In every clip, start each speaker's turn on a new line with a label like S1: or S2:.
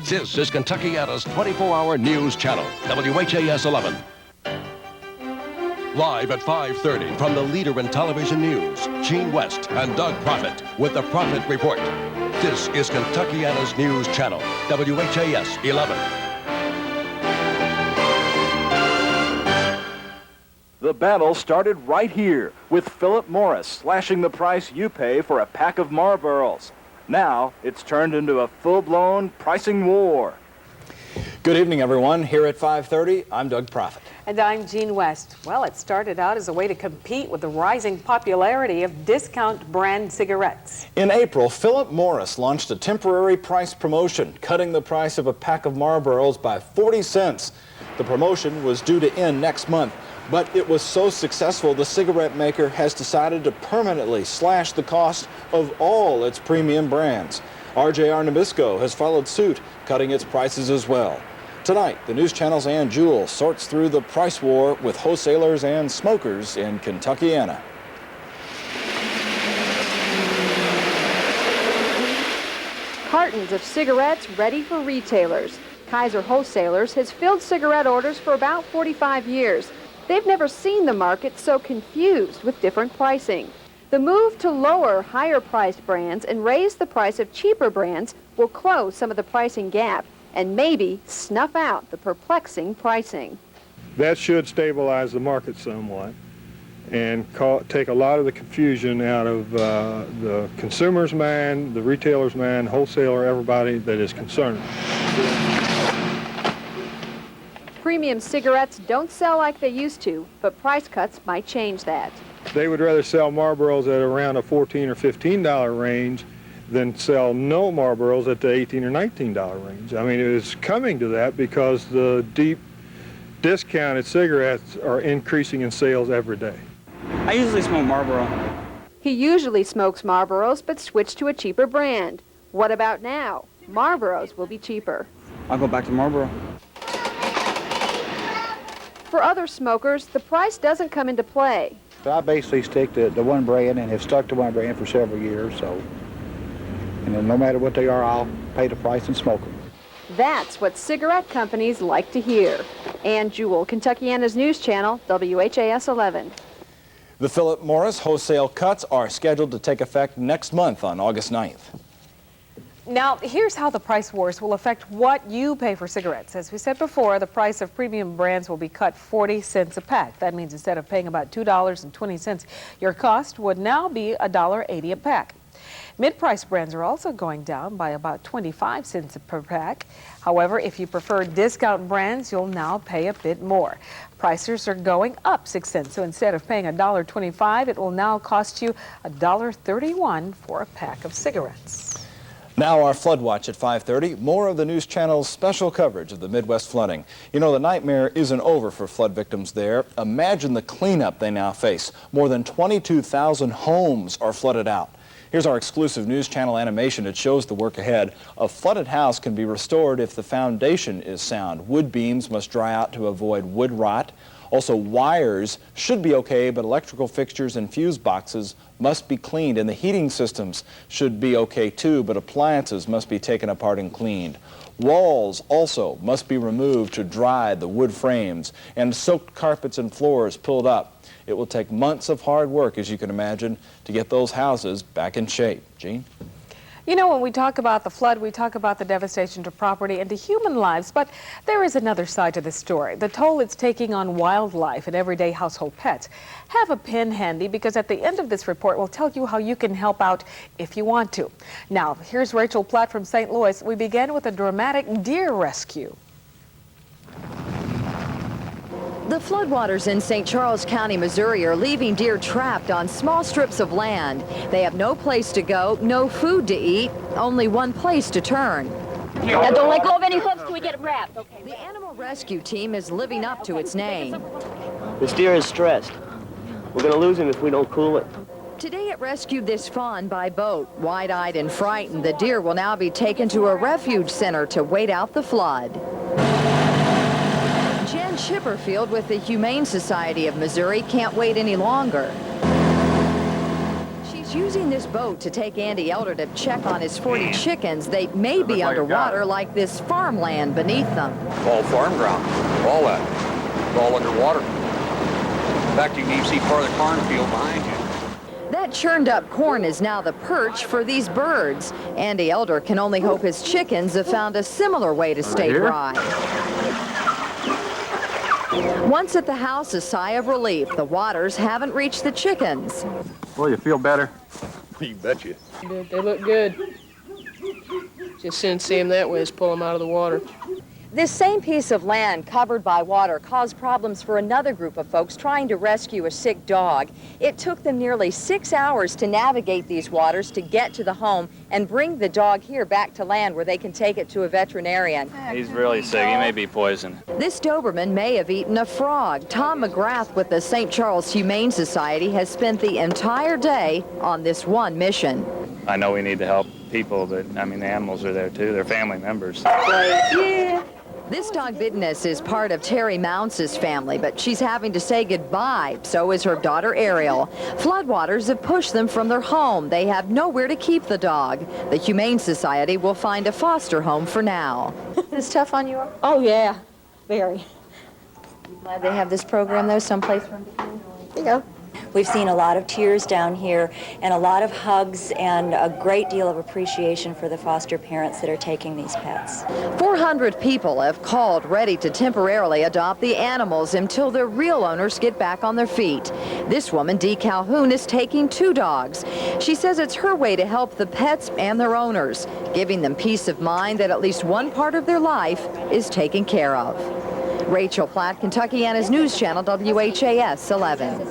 S1: This is Kentuckiana's 24-hour news channel, WHAS 11. Live at 5:30 from the leader in television news, Gene West and Doug Proffitt with the Proffitt Report. This is Kentuckiana's news channel, WHAS 11.
S2: The battle started right here with Philip Morris slashing the price you pay for a pack of Marlboros. Now it's turned into a full-blown pricing war.
S3: Good evening, everyone. Here at 5:30, I'm Doug Proffitt.
S4: And I'm Gene West. Well, it started out as a way to compete with the rising popularity of discount brand cigarettes.
S3: In April, Philip Morris launched a temporary price promotion, cutting the price of a pack of Marlboros by 40 cents. The promotion was due to end next month, but it was so successful the cigarette maker has decided to permanently slash the cost of all its premium brands. RJR Nabisco has followed suit, cutting its prices as well. Tonight, the News Channel's Ann Jewell sorts through the price war with wholesalers and smokers in Kentuckiana.
S5: Cartons of cigarettes ready for retailers. Kaiser Wholesalers has filled cigarette orders for about 45 years. They've never seen the market so confused with different pricing. The move to lower higher-priced brands and raise the price of cheaper brands will close some of the pricing gap and maybe snuff out the perplexing pricing.
S6: That should stabilize the market somewhat and take a lot of the confusion out of the consumer's mind, the retailer's mind, wholesaler, everybody that is concerned.
S5: Premium cigarettes don't sell like they used to, but price cuts might change that.
S6: They would rather sell Marlboros at around a $14 or $15 range than sell no Marlboros at the $18 or $19 range. I mean, it is coming to that because the deep discounted cigarettes are increasing in sales every day.
S7: I usually smoke Marlboro.
S5: He usually smokes Marlboros, but switched to a cheaper brand. What about now? Marlboros will be cheaper.
S7: I'll go back to Marlboro.
S5: For other smokers, the price doesn't come into play.
S8: I basically stick to one brand and have stuck to one brand for several years, so, and then no matter what they are, I'll pay the price and smoke them.
S5: That's what cigarette companies like to hear. Ann Jewell, Kentuckiana's News Channel, WHAS 11.
S3: The Philip Morris wholesale cuts are scheduled to take effect next month on August 9th.
S4: Now, here's how the price wars will affect what you pay for cigarettes. As we said before, the price of premium brands will be cut 40 cents a pack. That means instead of paying about $2.20, your cost would now be $1.80 a pack. Mid-price brands are also going down by about 25 cents per pack. However, if you prefer discount brands, you'll now pay a bit more. Prices are going up 6 cents, so instead of paying $1.25, it will now cost you $1.31 for a pack of cigarettes.
S3: Now our flood watch at 5:30. More of the News Channel's special coverage of the Midwest flooding. You know, the nightmare isn't over for flood victims there. Imagine the cleanup they now face. More than 22,000 homes are flooded out. Here's our exclusive News Channel animation. It shows the work ahead. A flooded house can be restored if the foundation is sound. Wood beams must dry out to avoid wood rot. Also, wires should be okay, but electrical fixtures and fuse boxes must be cleaned, and the heating systems should be okay too, but appliances must be taken apart and cleaned. Walls also must be removed to dry the wood frames, and soaked carpets and floors pulled up. It will take months of hard work, as you can imagine, to get those houses back in shape. Gene?
S4: You know, when we talk about the flood, we talk about the devastation to property and to human lives, but there is another side to this story, the toll it's taking on wildlife and everyday household pets. Have a pen handy, because at the end of this report, we'll tell you how you can help out if you want to. Now, here's Rachel Platt from St. Louis. We began with a dramatic deer rescue.
S9: The floodwaters in St. Charles County, Missouri are leaving deer trapped on small strips of land. They have no place to go, no food to eat, only one place to turn.
S10: Now don't let go of any hooks till we get it wrapped. Okay.
S9: The animal rescue team is living up to its name.
S11: This deer is stressed. We're going to lose him if we don't cool it.
S9: Today it rescued this fawn by boat. Wide-eyed and frightened, the deer will now be taken to a refuge center to wait out the flood. Jen Chipperfield with the Humane Society of Missouri can't wait any longer. She's using this boat to take Andy Elder to check on his 40 chickens. They may be underwater like this farmland beneath them.
S12: All farm ground, all that. It's all underwater. In fact, you can even see part of the cornfield behind you.
S9: That churned up corn is now the perch for these birds. Andy Elder can only hope his chickens have found a similar way to stay dry. Once at the house, a sigh of relief. The waters haven't reached the chickens.
S2: Well, you feel better?
S12: You betcha.
S13: They look good. Just soon see them that way as pull them out of the water.
S9: This same piece of land covered by water caused problems for another group of folks trying to rescue a sick dog. It took them nearly 6 hours to navigate these waters to get to the home and bring the dog here back to land where they can take it to a veterinarian.
S14: He's really sick. He may be poisoned.
S9: This Doberman may have eaten a frog. Tom McGrath with the St. Charles Humane Society has spent the entire day on this one mission.
S14: I know we need to help people, but I mean, the animals are there too. They're family members.
S9: Yeah. This dog business is part of Terry Mounce's family, but she's having to say goodbye. So is her daughter Ariel. Floodwaters have pushed them from their home. They have nowhere to keep the dog. The Humane Society will find a foster home for now.
S5: It's tough on you?
S10: Oh, yeah, very.
S5: You glad they have this program, though, someplace for them to go?
S10: There you go.
S15: We've seen a lot of tears down here and a lot of hugs and a great deal of appreciation for the foster parents that are taking these pets.
S9: 400 people have called ready to temporarily adopt the animals until their real owners get back on their feet. This woman, Dee Calhoun, is taking 2 dogs. She says it's her way to help the pets and their owners, giving them peace of mind that at least one part of their life is taken care of. Rachel Platt, Kentuckiana's News Channel, WHAS 11.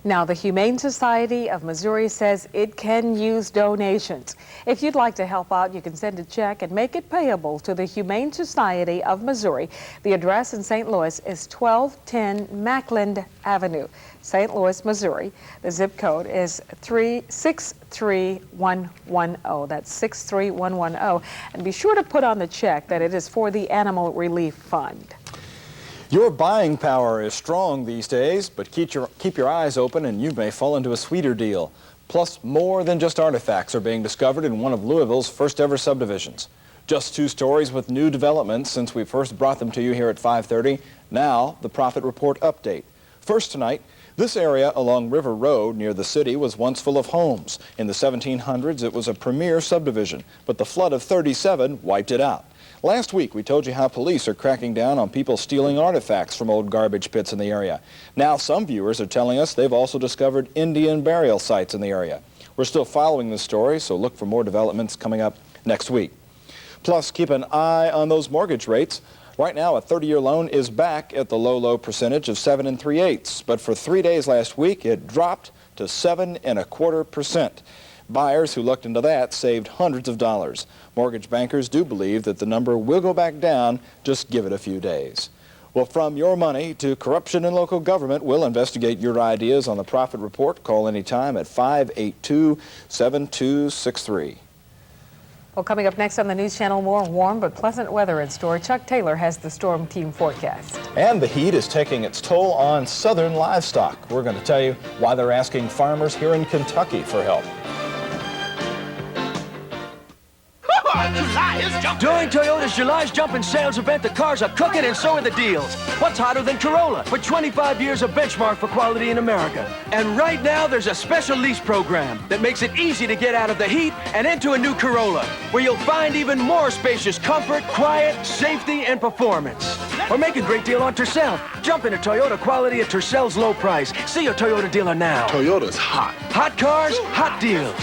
S4: Now, the Humane Society of Missouri says it can use donations. If you'd like to help out, you can send a check and make it payable to the Humane Society of Missouri. The address in St. Louis is 1210 Mackland Avenue, St. Louis, Missouri. The zip code is 63110. That's 63110. And be sure to put on the check that it is for the Animal Relief Fund.
S3: Your buying power is strong these days, but keep your eyes open and you may fall into a sweeter deal. Plus, more than just artifacts are being discovered in one of Louisville's first ever subdivisions. Just 2 stories with new developments since we first brought them to you here at 5:30. Now, the Profit Report update. First tonight, this area along River Road near the city was once full of homes. In the 1700s, it was a premier subdivision, but the flood of '37 wiped it out. Last week, we told you how police are cracking down on people stealing artifacts from old garbage pits in the area. Now, some viewers are telling us they've also discovered Indian burial sites in the area. We're still following this story, so look for more developments coming up next week. Plus, keep an eye on those mortgage rates. Right now, a 30-year loan is back at the low percentage of 7 3/8, but for 3 days last week, it dropped to 7 1/4%. Buyers who looked into that saved hundreds of dollars. Mortgage bankers do believe that the number will go back down. Just give it a few days. Well, from your money to corruption in local government, we'll investigate your ideas on the Profit Report. Call anytime at 582-7263.
S4: Well, coming up next on the News Channel, more warm but pleasant weather in store. Chuck Taylor has the storm team forecast.
S3: And the heat is taking its toll on southern livestock. We're going to tell you why they're asking farmers here in Kentucky for help.
S16: During Toyota's July's Jumpin' Sales event, the cars are cooking and so are the deals. What's hotter than Corolla? For 25 years, a benchmark for quality in America. And right now, there's a special lease program that makes it easy to get out of the heat and into a new Corolla, where you'll find even more spacious comfort, quiet, safety, and performance. Or make a great deal on Tercel. Jump into Toyota quality at Tercel's low price. See your Toyota dealer now.
S17: Toyota's hot.
S16: Hot cars, hot deals.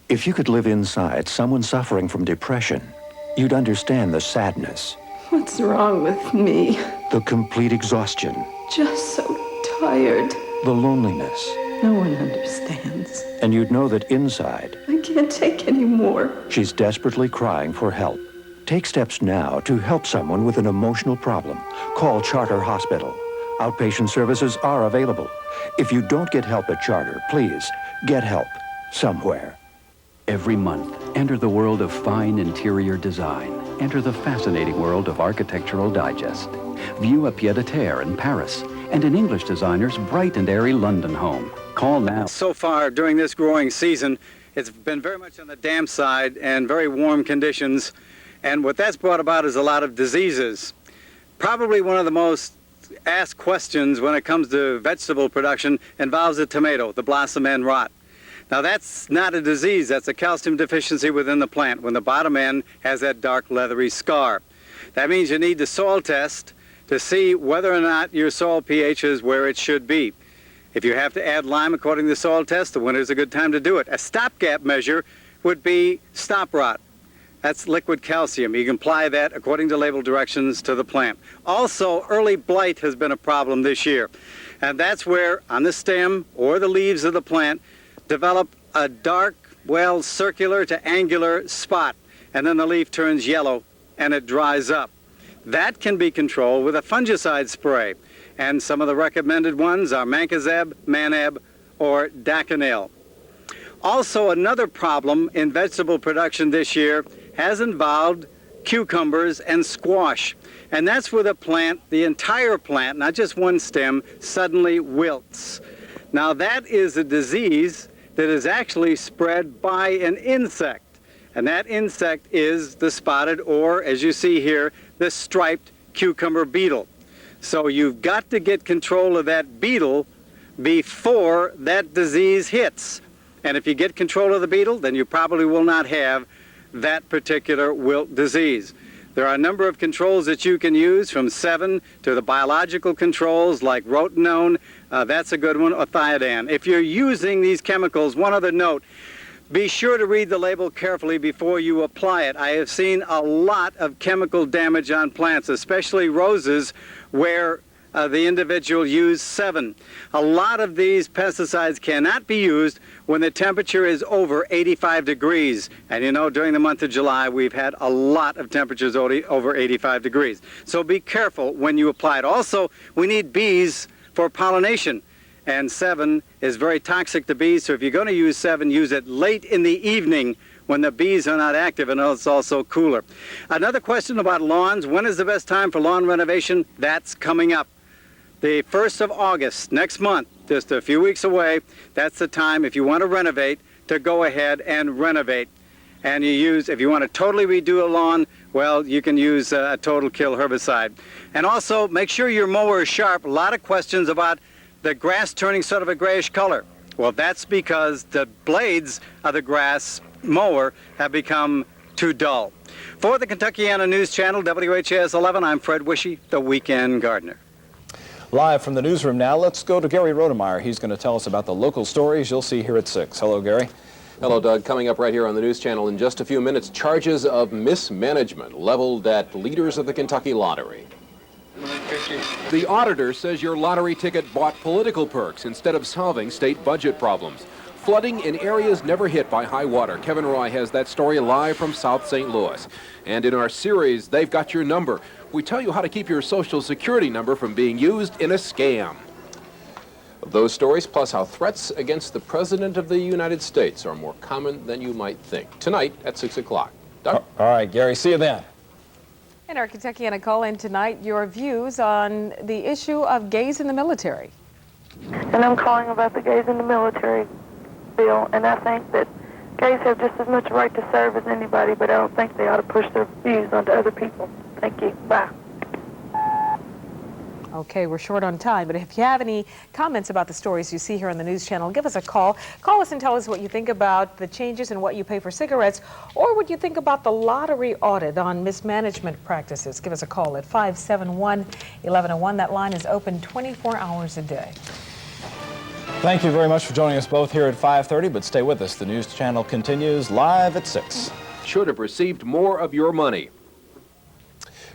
S18: If you could live inside someone suffering from depression, you'd understand the sadness.
S19: What's wrong with me?
S18: The complete exhaustion.
S19: Just so tired.
S18: The loneliness.
S19: No one understands.
S18: And you'd know that inside,
S19: I can't take any more.
S18: she's desperately crying for help. Take steps now to help someone with an emotional problem. Call Charter Hospital. Outpatient services are available. If you don't get help at Charter, please get help somewhere.
S20: Every month, enter the world of fine interior design. Enter the fascinating world of Architectural Digest. View a pied-à-terre in Paris and an English designer's bright and airy London home. Call now.
S17: So far during this growing season, it's been very much on the damp side and very warm conditions. And what that's brought about is a lot of diseases. Probably one of the most asked questions when it comes to vegetable production involves the tomato, the blossom end rot. Now that's not a disease, that's a calcium deficiency within the plant when the bottom end has that dark leathery scar. That means you need the soil test to see whether or not your soil pH is where it should be. If you have to add lime according to the soil test, the winter is a good time to do it. A stopgap measure would be stop rot. That's liquid calcium. You can apply that according to label directions to the plant. Also, early blight has been a problem this year. And that's where on the stem or the leaves of the plant develop a dark, well, circular to angular spot. And then the leaf turns yellow and it dries up. That can be controlled with a fungicide spray. And some of the recommended ones are mancozeb, manab, or daconil. Also, another problem in vegetable production this year has involved cucumbers and squash. And that's where the plant, the entire plant, not just one stem, suddenly wilts. Now that is a disease that is actually spread by an insect. And that insect is the spotted, or as you see here, the striped cucumber beetle. So you've got to get control of that beetle before that disease hits. And if you get control of the beetle, then you probably will not have that particular wilt disease. There are a number of controls that you can use, from 7 to the biological controls like rotenone. That's a good one, or thiodane. If you're using these chemicals, one other note, be sure to read the label carefully before you apply it. I have seen a lot of chemical damage on plants, especially roses, where the individual used 7. A lot of these pesticides cannot be used when the temperature is over 85 degrees. And you know, during the month of July, we've had a lot of temperatures over 85 degrees. So be careful when you apply it. Also, we need bees for pollination. And 7 is very toxic to bees, so if you're going to use 7, use it late in the evening when the bees are not active, and it's also cooler. Another question about lawns. When is the best time for lawn renovation? That's coming up. The 1st of August, next month, just a few weeks away, that's the time, if you want to renovate, to go ahead and renovate. And you use, if you want to totally redo a lawn, well, you can use a total kill herbicide. And also, make sure your mower is sharp. A lot of questions about the grass turning sort of a grayish color. Well, that's because the blades of the grass mower have become too dull. For the Kentuckiana News Channel, WHAS 11, I'm Fred Wishy, the Weekend Gardener.
S3: Live from the newsroom now, let's go to Gary Rodemeyer. He's going to tell us about the local stories you'll see here at 6. Hello, Gary.
S21: Hello, Doug. Coming up right here on the News Channel in just a few minutes, charges of mismanagement leveled at leaders of the Kentucky Lottery. The auditor says your lottery ticket bought political perks instead of solving state budget problems. Flooding in areas never hit by high water. Kevin Roy has that story live from South St. Louis. And in our series, They've Got Your Number, we tell you how to keep your Social Security number from being used in a scam. Those stories, plus how threats against the President of the United States are more common than you might think. Tonight at 6 o'clock. Doug?
S3: All right, Gary, see you then.
S4: In our Kentuckiana call-in tonight, your views on the issue of gays in the military.
S22: And I'm calling about the gays in the military bill, and I think that gays have just as much right to serve as anybody, but I don't think they ought to push their views onto other people. Thank you. Bye.
S4: Okay, we're short on time, but if you have any comments about the stories you see here on the News Channel, give us a call. Call us and tell us what you think about the changes in what you pay for cigarettes, or what you think about the lottery audit on mismanagement practices. Give us a call at 571-1101. That line is open 24 hours a day.
S3: Thank you very much for joining us both here at 5:30, but stay with us. The News Channel continues live at 6.
S21: Should have received more of your money.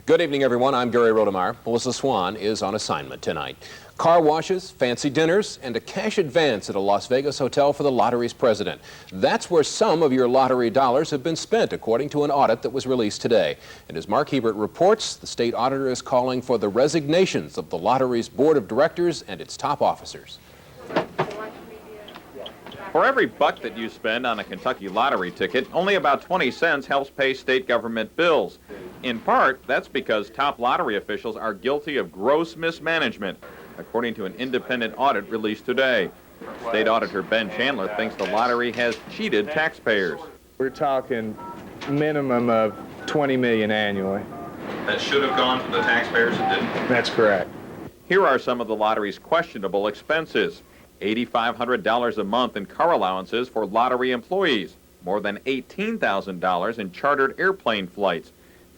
S21: Good evening, everyone. I'm Gary Rodemeyer. Melissa Swan is on assignment tonight. Car washes, fancy dinners, and a cash advance at a Las Vegas hotel for the lottery's president. That's where some of your lottery dollars have been spent, according to an audit that was released today. And as Mark Hebert reports, the state auditor is calling for the resignations of the lottery's board of directors and its top officers.
S23: For every buck that you spend on a Kentucky lottery ticket, only about 20 cents helps pay state government bills. In part, that's because top lottery officials are guilty of gross mismanagement. according to an independent audit released today. State Auditor Ben Chandler thinks the lottery has cheated taxpayers.
S1: We're talking minimum of $20 million annually.
S23: That should have gone to the taxpayers and didn't.
S1: That's correct.
S23: Here are some of the lottery's questionable expenses. $8,500 a month in car allowances for lottery employees, more than $18,000 in chartered airplane flights,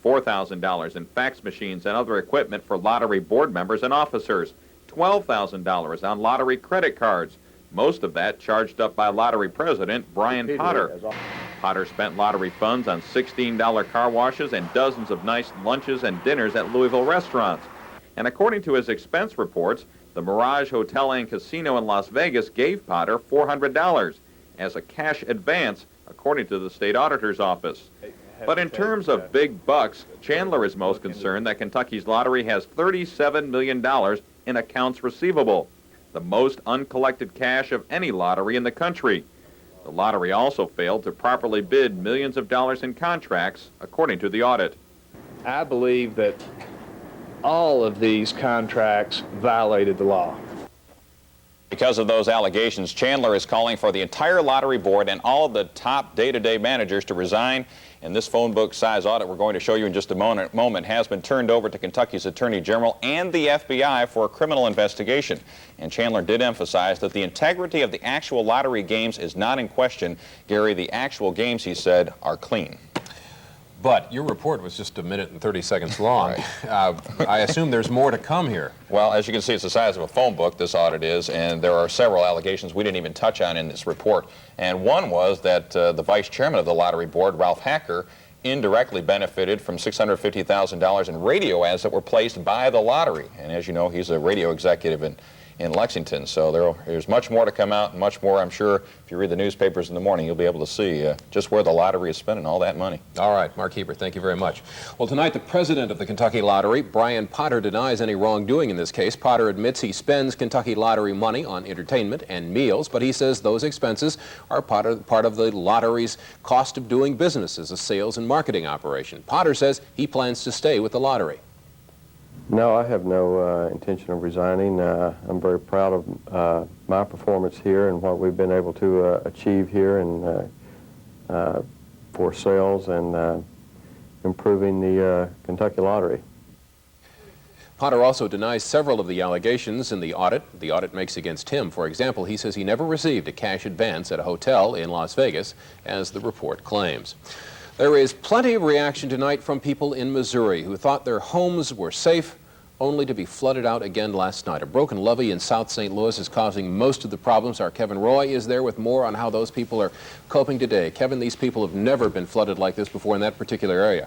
S23: $4,000 in fax machines and other equipment for lottery board members and officers, $12,000 on lottery credit cards, most of that charged up by lottery president Brian Potter. Potter spent lottery funds on $16 car washes and dozens of nice lunches and dinners at Louisville restaurants. And according to his expense reports, the Mirage Hotel and Casino in Las Vegas gave Potter $400 as a cash advance, according to the state auditor's office. But in terms of big bucks, Chandler is most concerned that Kentucky's lottery has $37 million in accounts receivable, the most uncollected cash of any lottery in the country. The lottery also failed to properly bid millions of dollars in contracts, according to the audit.
S1: I believe that all of these contracts violated the law.
S3: Because of those allegations, Chandler is calling for the entire lottery board and all of the top day-to-day managers to resign. And this phone book size audit we're going to show you in just a moment has been turned over to Kentucky's Attorney General and the FBI for a criminal investigation. And Chandler did emphasize that the integrity of the actual lottery games is not in question. Gary, the actual games, he said, are clean.
S21: But your report was just 1 minute and 30 seconds long. Right. I assume there's more to come here.
S3: Well, as you can see, it's the size of a phone book, this audit is, and there are several allegations we didn't even touch on in this report. And one was that the vice chairman of the lottery board, Ralph Hacker, indirectly benefited from $650,000 in radio ads that were placed by the lottery. And as you know, he's a radio executive in Lexington. So there's much more to come out, and much more, I'm sure, if you read the newspapers in the morning, you'll be able to see just where the lottery is spending all that money.
S21: All right, Mark Heber, thank you very much. Well, tonight, the president of the Kentucky Lottery, Brian Potter, denies any wrongdoing in this case. Potter admits he spends Kentucky Lottery money on entertainment and meals, but he says those expenses are part of the lottery's cost of doing business as a sales and marketing operation. Potter says he plans to stay with the lottery.
S6: No, I have no intention of resigning. I'm very proud of my performance here and what we've been able to achieve here and for sales and improving the Kentucky Lottery.
S21: Potter also denies several of the allegations in the audit makes against him. For example, he says he never received a cash advance at a hotel in Las Vegas, as the report claims. There is plenty of reaction tonight from people in Missouri who thought their homes were safe, only to be flooded out again last night. A broken levee in South St. Louis is causing most of the problems. Our Kevin Roy is there with more on how those people are coping today. Kevin, these people have never been flooded like this before in that particular area.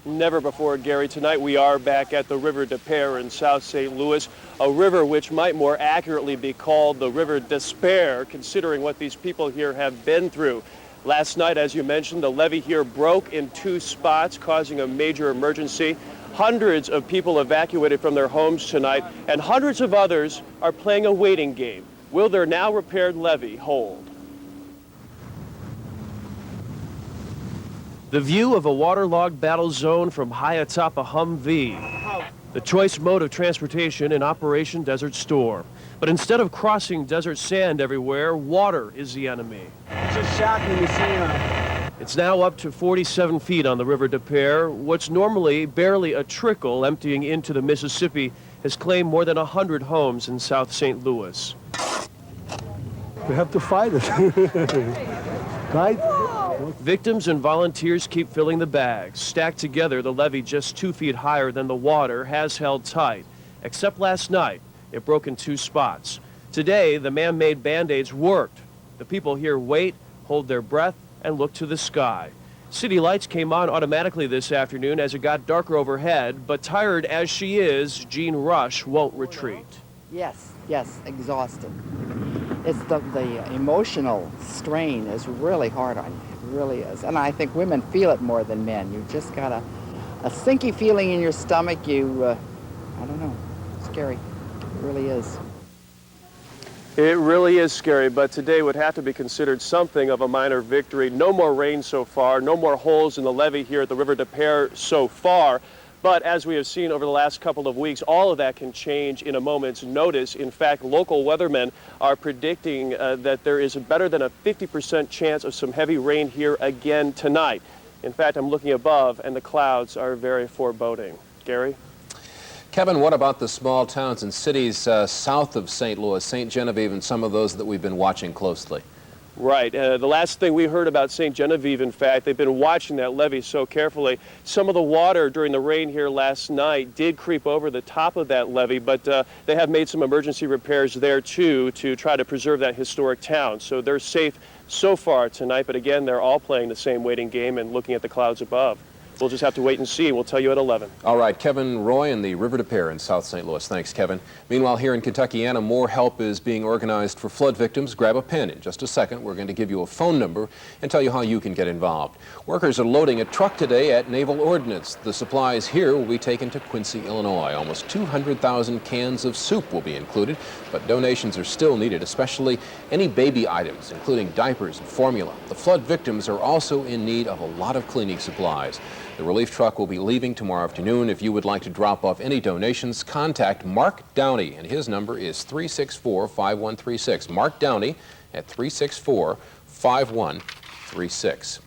S7: Never before, Gary. Tonight we are back at the River des Peres in South St. Louis, a river which might more accurately be called the River Despair, considering what these people here have been through. Last night, as you mentioned, the levee here broke in 2 spots, causing a major emergency. Hundreds of people evacuated from their homes tonight, and hundreds of others are playing a waiting game. Will their now repaired levee hold? The view of a waterlogged battle zone from high atop a Humvee, the choice mode of transportation in Operation Desert Storm. But instead of crossing desert sand everywhere, water is the enemy.
S24: It's just shocking to see.
S7: It's now up to 47 feet on the River des Peres. What's normally barely a trickle emptying into the Mississippi has claimed more than 100 homes in South St. Louis.
S24: We have to fight it. Right?
S7: Victims and volunteers keep filling the bags. Stacked together, the levee just 2 feet higher than the water has held tight. Except last night, it broke in 2 spots. Today, the man-made Band-Aids worked. The people here wait, hold their breath, and look to the sky. City lights came on automatically this afternoon as it got darker overhead, but tired as she is, Jean Rush won't retreat.
S25: Yes, exhausted. It's the emotional strain is really hard on you. It really is. And I think women feel it more than men. You've just got a sinky feeling in your stomach. I don't know, scary. It really is.
S7: It really is scary, but today would have to be considered something of a minor victory. No more rain so far, no more holes in the levee here at the River des Peres so far. But as we have seen over the last couple of weeks, all of that can change in a moment's notice. In fact, local weathermen are predicting that there is better than a 50% chance of some heavy rain here again tonight. In fact, I'm looking above, and the clouds are very foreboding. Gary?
S21: Kevin, what about the small towns and cities south of St. Louis, St. Genevieve, and some of those that we've been watching closely?
S7: Right. The last thing we heard about St. Genevieve, in fact, they've been watching that levee so carefully. Some of the water during the rain here last night did creep over the top of that levee, but they have made some emergency repairs there, too, to try to preserve that historic town. So they're safe so far tonight, but again, they're all playing the same waiting game and looking at the clouds above. We'll just have to wait and see. We'll tell you at 11.
S21: All right, Kevin Roy in the River de Pere in South St. Louis. Thanks, Kevin. Meanwhile, here in Kentuckiana, more help is being organized for flood victims. Grab a pen. In just a second, we're going to give you a phone number and tell you how you can get involved. Workers are loading a truck today at Naval Ordnance. The supplies here will be taken to Quincy, Illinois. Almost 200,000 cans of soup will be included, but donations are still needed, especially any baby items, including diapers and formula. The flood victims are also in need of a lot of cleaning supplies. The relief truck will be leaving tomorrow afternoon. If you would like to drop off any donations, contact Mark Downey, and his number is 364-5136. Mark Downey at 364-5136.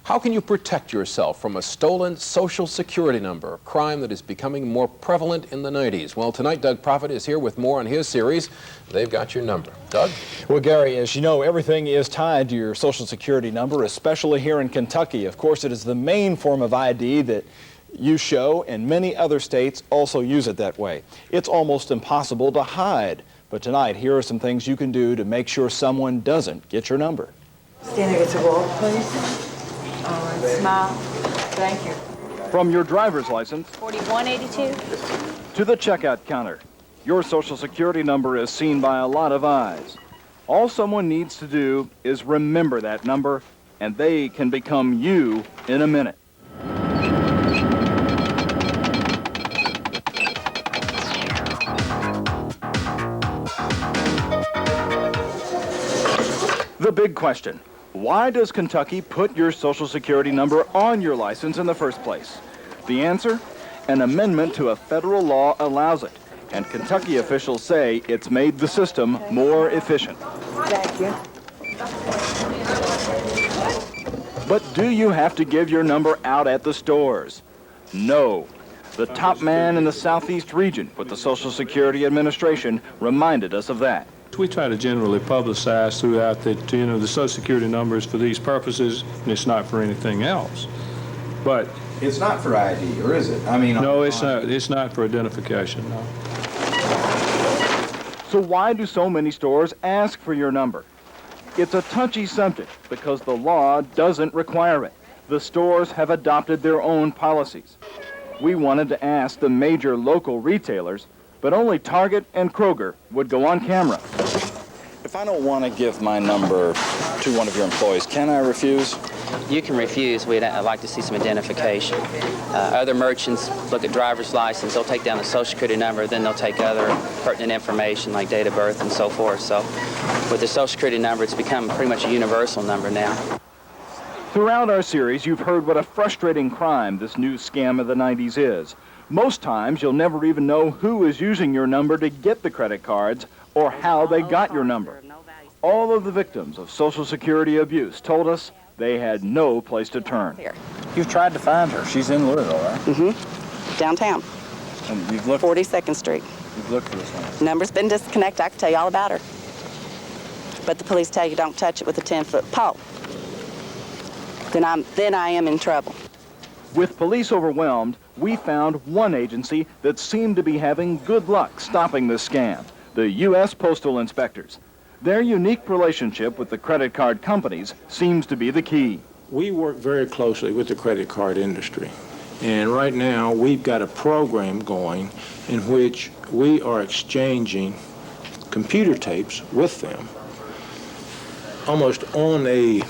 S21: How can you protect yourself from a stolen Social Security number, a crime that is becoming more prevalent in the 90s? Well, tonight, Doug Proffitt is here with more on his series. They've got your number. Doug?
S3: Well, Gary, as you know, everything is tied to your Social Security number, especially here in Kentucky. Of course, it is the main form of ID that you show, and many other states also use it that way. It's almost impossible to hide. But tonight, here are some things you can do to make sure someone doesn't get your number.
S10: Stand against the wall, please. All right, smile. Thank you.
S3: From your driver's license
S10: 4182.
S3: to the checkout counter, your Social Security number is seen by a lot of eyes. All someone needs to do is remember that number, and they can become you in a minute. The big question. Why does Kentucky put your Social Security number on your license in the first place? The answer? An amendment to a federal law allows it, and Kentucky officials say it's made the system more efficient.
S10: Thank you.
S3: But do you have to give your number out at the stores? No. The top man in the southeast region with the Social Security Administration reminded us of that.
S2: We try to generally publicize throughout that, the Social Security numbers for these purposes, and it's not for anything else. But
S3: it's not for ID, or is it? I mean,
S2: no, it's not. It's not for identification. No.
S3: So why do so many stores ask for your number? It's a touchy subject because the law doesn't require it. The stores have adopted their own policies. We wanted to ask the major local retailers, but only Target and Kroger would go on camera. If I don't want to give my number to one of your employees, can I refuse?
S8: You can refuse. We'd like to see some identification. Other merchants look at driver's license. They'll take down the Social Security number, then they'll take other pertinent information like date of birth and so forth. So with the Social Security number, it's become pretty much a universal number now.
S3: Throughout our series, you've heard what a frustrating crime this new scam of the 90s is. Most times, you'll never even know who is using your number to get the credit cards or how they got your number. All of the victims of Social Security abuse told us they had no place to turn. You've tried to find her. She's in Louisville, right?
S11: Mm-hmm. Downtown.
S3: And you've looked?
S11: 42nd Street.
S3: You've looked for this one.
S11: Number's been disconnected. I can tell you all about her. But the police tell you don't touch it with a 10-foot pole. Then I am in trouble.
S3: With police overwhelmed, we found one agency that seemed to be having good luck stopping this scam, the U.S. Postal Inspectors. Their unique relationship with the credit card companies seems to be the key.
S2: We work very closely with the credit card industry. And right now, we've got a program going in which we are exchanging computer tapes with them almost on a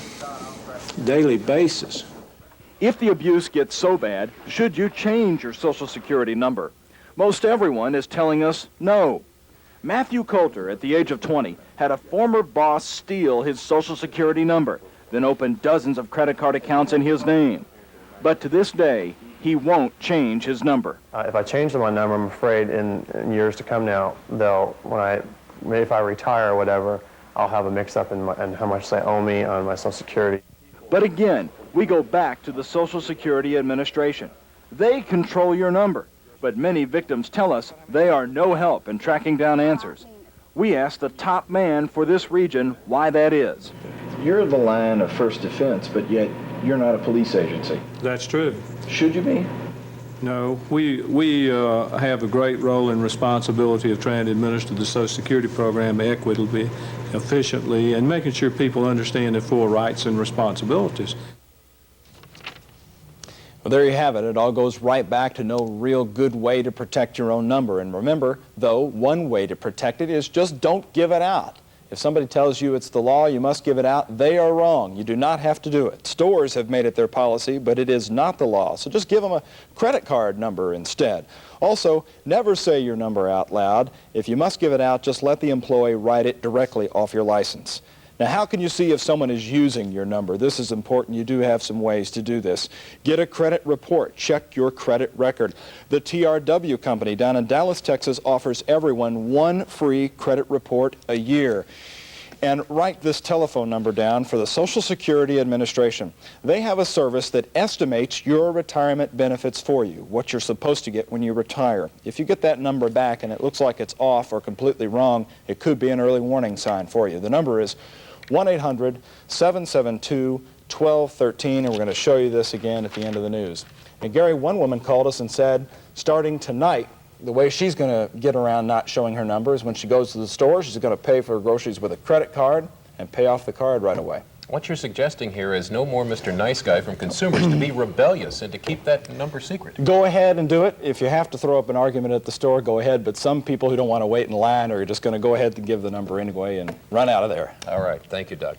S2: daily basis.
S3: If the abuse gets so bad, should you change your Social Security number? Most everyone is telling us no. Matthew Coulter, at the age of 20, had a former boss steal his Social Security number, then open dozens of credit card accounts in his name. But to this day, he won't change his number.
S6: If I change my number, I'm afraid in years to come now, if I retire or whatever, I'll have a mix-up in how much they owe me on my Social Security.
S3: But again, we go back to the Social Security Administration. They control your number, but many victims tell us they are no help in tracking down answers. We asked the top man for this region why that is. You're the line of first defense, but yet you're not a police agency.
S2: That's true.
S3: Should you be?
S2: No, we have a great role and responsibility of trying to administer the Social Security program equitably, efficiently, and making sure people understand their full rights and responsibilities.
S3: Well, there you have it. It all goes right back to no real good way to protect your own number. And remember, though, one way to protect it is just don't give it out. If somebody tells you it's the law, you must give it out, they are wrong. You do not have to do it. Stores have made it their policy, but it is not the law. So just give them a credit card number instead. Also, never say your number out loud. If you must give it out, just let the employee write it directly off your license. Now, how can you see if someone is using your number? This is important. You do have some ways to do this. Get a credit report. Check your credit record. The TRW company down in Dallas, Texas offers everyone one free credit report a year. And write this telephone number down for the Social Security Administration. They have a service that estimates your retirement benefits for you, what you're supposed to get when you retire. If you get that number back and it looks like it's off or completely wrong, it could be an early warning sign for you. The number is 1-800-772-1213, and we're going to show you this again at the end of the news. And Gary, one woman called us and said, starting tonight, the way she's going to get around not showing her number is when she goes to the store, she's going to pay for her groceries with a credit card and pay off the card right away.
S21: What you're suggesting here is no more Mr. Nice Guy from consumers to be rebellious and to keep that number secret.
S3: Go ahead and do it. If you have to throw up an argument at the store, go ahead. But some people who don't want to wait in line are just going to go ahead and give the number anyway and run out of there.
S21: All right. Thank you, Doug.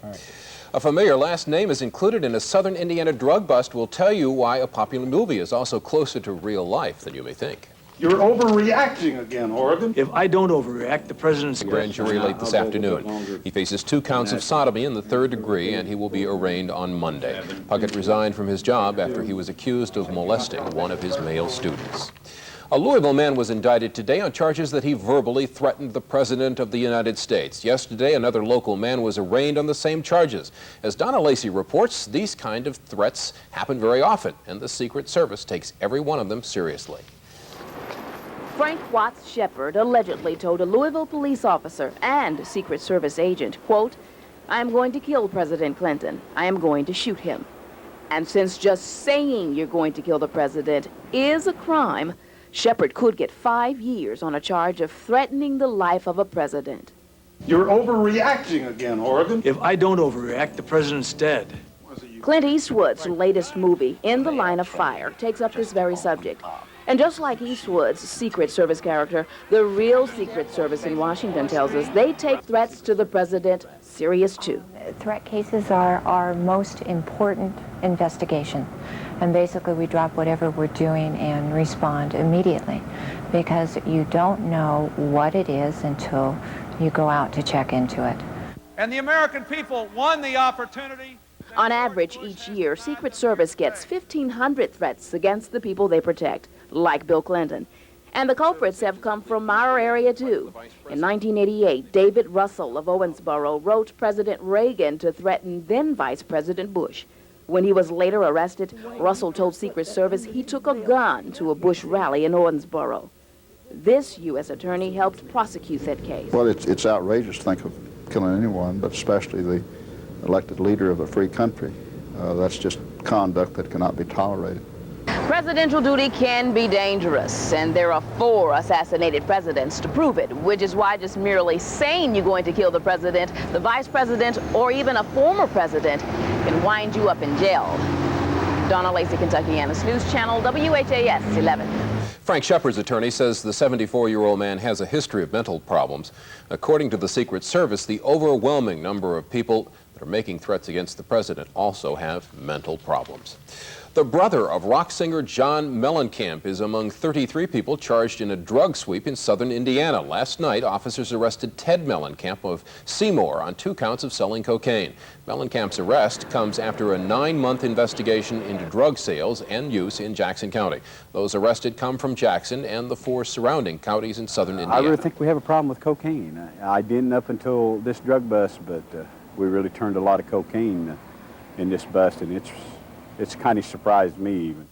S21: A familiar last name is included in a Southern Indiana drug bust. We'll tell you why a popular movie is also closer to real life than you may think.
S24: You're overreacting again, Oregon.
S16: If I don't overreact, the president's...
S21: Grand jury late this afternoon. He faces 2 counts of sodomy in the 3rd degree, and he will be arraigned on Monday. Puckett resigned from his job after he was accused of molesting one of his male students. A Louisville man was indicted today on charges that he verbally threatened the President of the United States. Yesterday, another local man was arraigned on the same charges. As Donna Lacey reports, these kind of threats happen very often, and the Secret Service takes every one of them seriously.
S5: Frank Watts Shepard allegedly told a Louisville police officer and Secret Service agent, quote, "I am going to kill President Clinton. I am going to shoot him." And since just saying you're going to kill the president is a crime, Shepard could get 5 years on a charge of threatening the life of a president.
S24: You're overreacting again, Oregon.
S16: If I don't overreact, the president's dead.
S5: Clint Eastwood's latest movie, In the Line of Fire, takes up this very subject. And just like Eastwood's Secret Service character, the real Secret Service in Washington tells us they take threats to the president serious too.
S12: Threat cases are our most important investigation. And basically we drop whatever we're doing and respond immediately because you don't know what it is until you go out to check into it.
S13: And the American people won the opportunity.
S5: On average, each year, Secret Service gets 1,500 threats against the people they protect, like Bill Clinton. And the culprits have come from our area, too. In 1988, David Russell of Owensboro wrote President Reagan to threaten then Vice President Bush. When he was later arrested, Russell told Secret Service he took a gun to a Bush rally in Owensboro. This U.S. attorney helped prosecute that case.
S14: Well, it's outrageous to think of killing anyone, but especially the elected leader of a free country. That's just conduct that cannot be tolerated.
S5: Presidential duty can be dangerous, and there are 4 assassinated presidents to prove it, which is why just merely saying you're going to kill the president, the vice president, or even a former president can wind you up in jail. Donna Lacey, Kentuckiana's News Channel, WHAS 11.
S21: Frank Shepard's attorney says the 74-year-old man has a history of mental problems. According to the Secret Service, the overwhelming number of people that are making threats against the president also have mental problems. The brother of rock singer John Mellencamp is among 33 people charged in a drug sweep in southern Indiana. Last night, officers arrested Ted Mellencamp of Seymour on 2 counts of selling cocaine. Mellencamp's arrest comes after a 9-month investigation into drug sales and use in Jackson County. Those arrested come from Jackson and the 4 surrounding counties in southern Indiana.
S9: I really think we have a problem with cocaine. I didn't up until this drug bust, but we really turned a lot of cocaine in this bust, and it's kind of surprised me even.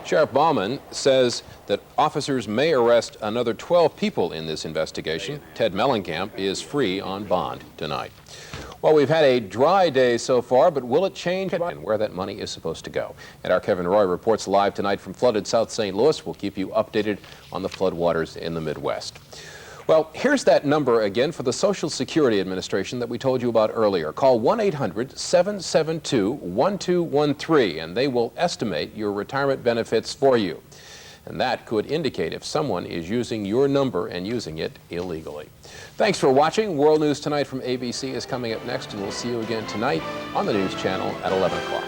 S21: Sheriff Baumann says that officers may arrest another 12 people in this investigation. Ted Mellencamp is free on bond tonight. Well, we've had a dry day so far, but will it change and where that money is supposed to go? And our Kevin Roy reports live tonight from flooded South St. Louis. We'll keep you updated on the floodwaters in the Midwest. Well, here's that number again for the Social Security Administration that we told you about earlier. Call 1-800-772-1213, and they will estimate your retirement benefits for you. And that could indicate if someone is using your number and using it illegally. Thanks for watching. World News Tonight from ABC is coming up next, and we'll see you again tonight on the News Channel at 11 o'clock.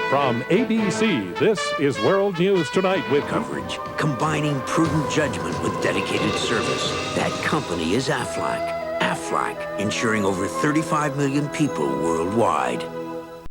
S15: From ABC, this is World News Tonight with
S18: coverage, combining prudent judgment with dedicated service. That company is Aflac. Aflac, insuring over 35 million people worldwide.